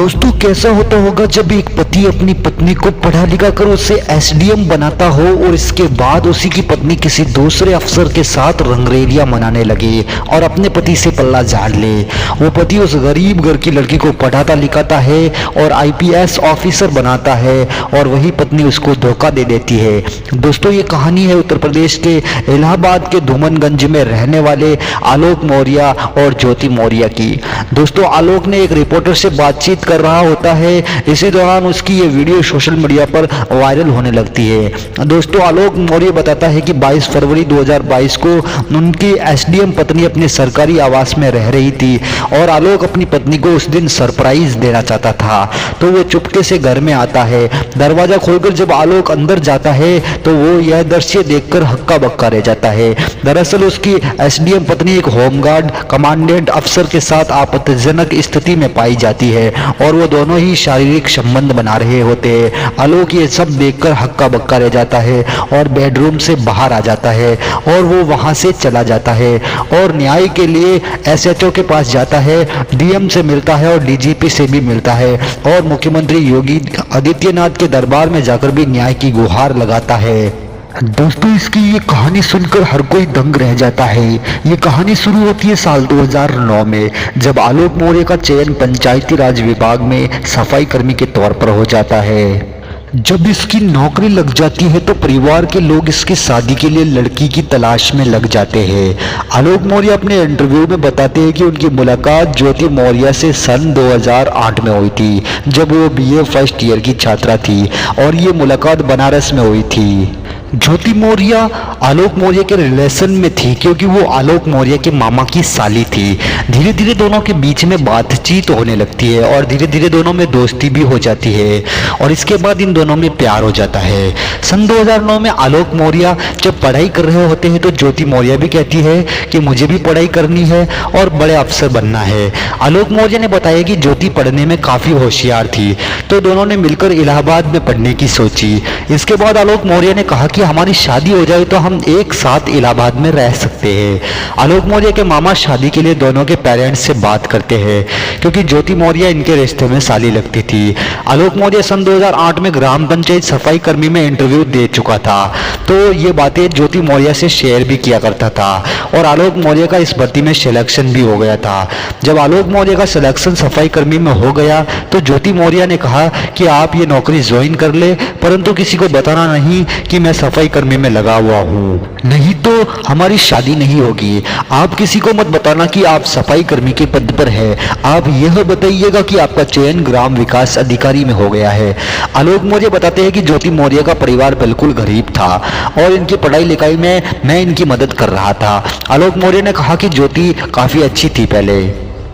दोस्तों कैसा होता होगा जब एक पति अपनी पत्नी को पढ़ा लिखा कर उसे एसडीएम बनाता हो और इसके बाद उसी की पत्नी किसी दूसरे अफसर के साथ रंगरेलियां मनाने लगे और अपने पति से पल्ला झाड़ ले। वो पति उस गरीब घर की लड़की को पढ़ाता लिखाता है और आईपीएस ऑफिसर बनाता है और वही पत्नी उसको धोखा दे देती है। दोस्तों ये कहानी है उत्तर प्रदेश के इलाहाबाद के धूमनगंज में रहने वाले आलोक मौर्य और ज्योति मौर्य की। दोस्तों आलोक ने एक रिपोर्टर से बातचीत कर रहा होता है, इसी दौरान उसकी ये वीडियो सोशल मीडिया पर वायरल होने लगती है। दोस्तों आलोक मौर्य बताता है कि 22 फरवरी 2022 को उनकी एसडीएम पत्नी अपने सरकारी आवास में रह रही थी और आलोक अपनी पत्नी को उस दिन सरप्राइज देना चाहता था, तो वो चुपके से घर में आता है। दरवाजा खोलकर जब आलोक अंदर जाता है तो वो यह दृश्य देखकर हक्का बक्का रह जाता है। दरअसल उसकी एसडीएम पत्नी एक होमगार्ड कमांडेंट अफसर के साथ आपत्तिजनक स्थिति में पाई जाती है और वो दोनों ही शारीरिक संबंध बना रहे होते हैं। आलोक ये सब देखकर हक्का बक्का रह जाता है और बेडरूम से बाहर आ जाता है और वो वहां से चला जाता है और न्याय के लिए एसएचओ के पास जाता है, डीएम से मिलता है और डीजीपी से भी मिलता है और मुख्यमंत्री योगी आदित्यनाथ के दरबार में जाकर भी न्याय की गुहार लगाता है। दोस्तों इसकी ये कहानी सुनकर हर कोई दंग रह जाता है। ये कहानी शुरू होती है साल 2009 में, जब आलोक मौर्य का चयन पंचायती राज विभाग में सफाई कर्मी के तौर पर हो जाता है। जब इसकी नौकरी लग जाती है तो परिवार के लोग इसकी शादी के लिए लड़की की तलाश में लग जाते हैं। आलोक मौर्य अपने इंटरव्यू में बताते हैं कि उनकी मुलाकात ज्योति मौर्य से सन 2008 में हुई थी, जब वो बीए फर्स्ट ईयर की छात्रा थी और ये मुलाकात बनारस में हुई थी। ज्योति मौर्य आलोक मौर्य के रिलेशन में थी क्योंकि वो आलोक मौर्य के मामा की साली थी। धीरे धीरे दोनों के बीच में बातचीत होने लगती है और धीरे धीरे दोनों में दोस्ती भी हो जाती है और इसके बाद इन दोनों में प्यार हो जाता है। सन 2009 में आलोक मौर्य जब पढ़ाई कर रहे होते हैं तो ज्योति मौर्य भी कहती है कि मुझे भी पढ़ाई करनी है और बड़े अफसर बनना है। आलोक मौर्य ने बताया कि ज्योति पढ़ने में काफ़ी होशियार थी, तो दोनों ने मिलकर इलाहाबाद में पढ़ने की सोची। इसके बाद आलोक मौर्य ने कहा कि हमारी शादी हो जाए तो हम एक साथ इलाहाबाद में रह सकते हैं। आलोक मौर्य के मामा शादी के लिए दोनों के पेरेंट्स से बात करते हैं क्योंकि ज्योति मौर्य इनके रिश्ते में साली लगती थी। आलोक मौर्य सन 2008 में ग्राम पंचायत सफाई कर्मी में इंटरव्यू दे चुका था, तो ये बातें ज्योति मौर्य से शेयर भी किया करता था और आलोक मौर्य का इस भर्ती में सिलेक्शन भी हो गया था। जब आलोक मौर्य का सिलेक्शन सफाई कर्मी में हो गया तो ज्योति मौर्य ने कहा कि आप ये नौकरी ज्वाइन कर ले, परंतु किसी को बताना नहीं कि मैं सफाई कर्मी में लगा हुआ हूँ, नहीं तो हमारी शादी नहीं होगी। आप किसी को मत बताना कि आप सफाई कर्मी के पद पर है, आप यह बताइएगा कि आपका चयन ग्राम विकास अधिकारी में हो गया है। आलोक मौर्य बताते हैं कि ज्योति मौर्य का परिवार बिल्कुल गरीब था और इनकी पढ़ाई लिखाई में मैं इनकी मदद कर रहा था। आलोक मौर्य ने कहा कि ज्योति काफी अच्छी थी। पहले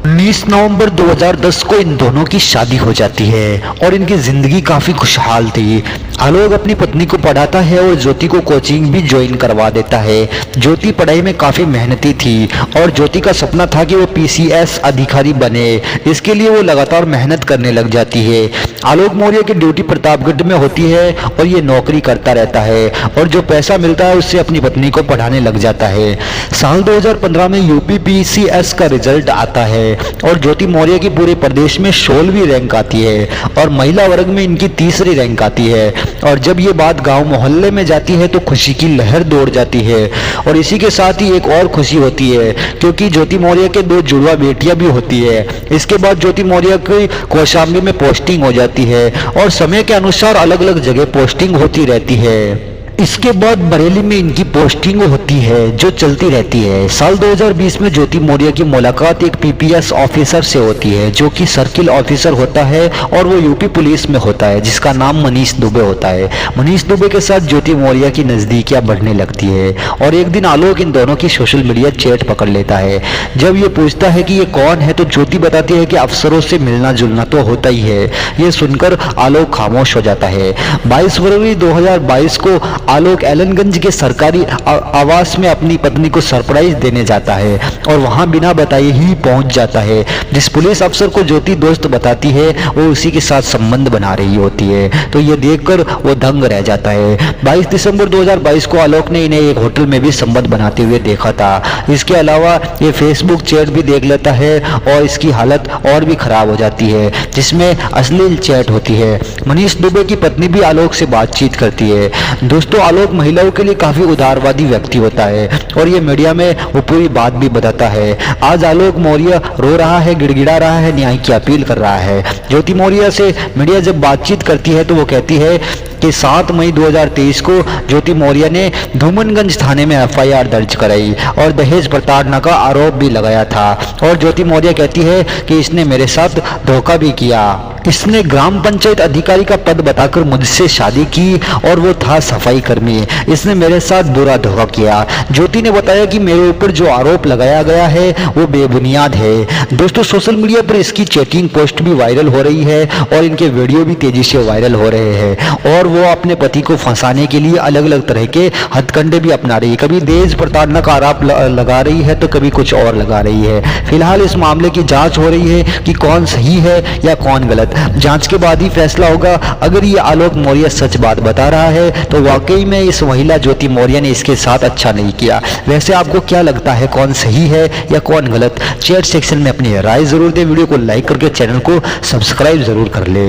19 नवंबर 2010 को इन दोनों की शादी हो जाती है और इनकी जिंदगी काफी खुशहाल थी। आलोक अपनी पत्नी को पढ़ाता है और ज्योति को कोचिंग भी ज्वाइन करवा देता है। ज्योति पढ़ाई में काफी मेहनती थी और ज्योति का सपना था कि वो पीसीएस अधिकारी बने, इसके लिए वो लगातार मेहनत करने लग जाती है। आलोक मौर्य की ड्यूटी प्रतापगढ़ में होती है और ये नौकरी करता रहता है और जो पैसा मिलता है उससे अपनी पत्नी को पढ़ाने लग जाता है। साल 2015 में यूपी पीसीएस का रिजल्ट आता है और ज्योति मौर्य की पूरे प्रदेश में 16वीं रैंक आती है और महिला वर्ग में इनकी 3री रैंक आती है। और जब ये बात गांव मोहल्ले में जाती है तो खुशी की लहर दौड़ जाती है और इसी के साथ ही एक और खुशी होती है क्योंकि ज्योति मौर्य के 2 जुड़वा बेटियां भी होती है। इसके बाद ज्योति मौर्य की कौशाम्बी में पोस्टिंग हो जाती है और समय के अनुसार अलग अलग जगह पोस्टिंग होती रहती है। इसके बाद बरेली में इनकी पोस्टिंग होती है जो चलती रहती है। साल 2020 में ज्योति मौर्य की मुलाकात एक पीपीएस ऑफिसर से होती है जो कि सर्किल ऑफिसर होता है और वो यूपी पुलिस में होता है, जिसका नाम मनीष दुबे होता है। मनीष दुबे के साथ ज्योति मौर्य की नज़दीकियां बढ़ने लगती है और एक दिन आलोक इन दोनों की सोशल मीडिया चैट पकड़ लेता है। जब ये पूछता है कि ये कौन है तो ज्योति बताती है कि अफसरों से मिलना जुलना तो होता ही है। ये सुनकर आलोक खामोश हो जाता है। 22 फरवरी 2022 को आलोक एलनगंज के सरकारी आवास में अपनी पत्नी को सरप्राइज देने जाता है और वहां बिना बताए ही पहुंच जाता है। जिस पुलिस अफसर को ज्योति दोस्त बताती है वो उसी के साथ संबंध बना रही होती है, तो ये देखकर वो दंग रह जाता है। 22 दिसंबर 2022 को आलोक ने इन्हें एक होटल में भी संबंध बनाते हुए देखा था। इसके अलावा ये फेसबुक चैट भी देख लेता है और इसकी हालत और भी खराब हो जाती है, जिसमें अश्लील चैट होती है। मनीष दुबे की पत्नी भी आलोक से बातचीत करती है। दोस्तों, आलोक महिलाओं के लिए काफी उदारवादी व्यक्ति होता है और ये मीडिया में वो पूरी बात भी बताता है। आज आलोक मौर्य रो रहा है, गिड़गिड़ा रहा है, न्याय की अपील कर रहा है। ज्योति मौर्य से मीडिया जब बातचीत करती है तो वो कहती है कि 7 मई 2023 को ज्योति मौर्य ने धूमनगंज थाने में एफआईआर दर्ज कराई और दहेज प्रताड़ना का आरोप भी लगाया था। और ज्योति मौर्य कहती है कि इसने मेरे साथ धोखा भी किया। इसने ग्राम पंचायत अधिकारी का पद बताकर मुझसे शादी की और वो था सफाई कर्मी। इसने मेरे साथ बुरा धोखा किया। ज्योति ने बताया कि मेरे ऊपर जो आरोप लगाया गया है वो बेबुनियाद है। दोस्तों, सोशल मीडिया पर इसकी चैटिंग पोस्ट भी वायरल हो रही है और इनके वीडियो भी तेजी से वायरल हो रहे हैं और वो अपने पति को फंसाने के लिए अलग अलग तरह के हथकंडे भी अपना रही है। कभी दहेज प्रताड़ना का आरोप लगा रही है तो कभी कुछ और लगा रही है। फिलहाल इस मामले की जांच हो रही है कि कौन सही है या कौन गलत। जांच के बाद ही फैसला होगा। अगर ये आलोक मौर्य सच बात बता रहा है तो वाकई में इस महिला ज्योति मौर्य ने इसके साथ अच्छा नहीं किया। वैसे आपको क्या लगता है, कौन सही है या कौन गलत? चैट सेक्शन में अपनी राय जरूर दें। वीडियो को लाइक करके चैनल को सब्सक्राइब जरूर कर ले।